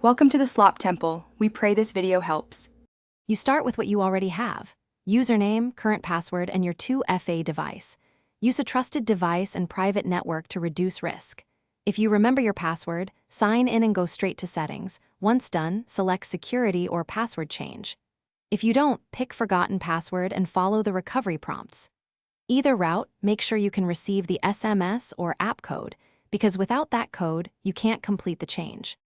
Welcome to the Slop Temple. We pray this video helps. You start with what you already have: username, current password, and your 2FA device. Use a trusted device and private network to reduce risk. If you remember your password, sign in and go straight to settings. Once done, select security or password change. If you don't, pick forgotten password and follow the recovery prompts. Either route, make sure you can receive the SMS or app code, because without that code, you can't complete the change.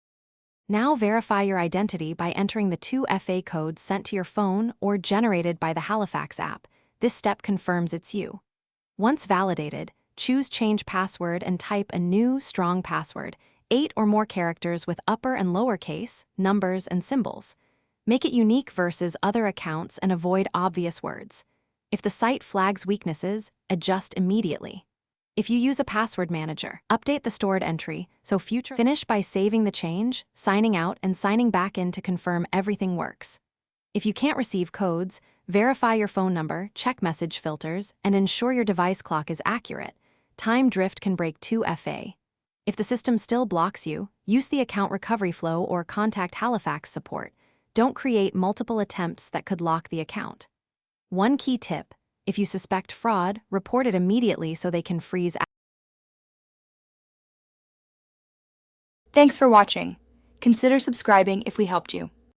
Now verify your identity by entering the 2FA code sent to your phone or generated by the Halifax app. This step confirms it's you. Once validated, choose Change Password and type a new, strong password, 8 or more characters with upper and lowercase, numbers, and symbols. Make it unique versus other accounts and avoid obvious words. If the site flags weaknesses, adjust immediately. If you use a password manager, update the stored entry so finish by saving the change, signing out, and signing back in to confirm everything works. If you can't receive codes, verify your phone number, check message filters, and ensure your device clock is accurate. Time drift can break 2FA. If the system still blocks you, use the account recovery flow or contact Halifax support. Don't create multiple attempts that could lock the account. One key tip: if you suspect fraud, report it immediately so they can freeze. Thanks for watching. Consider subscribing if we helped you.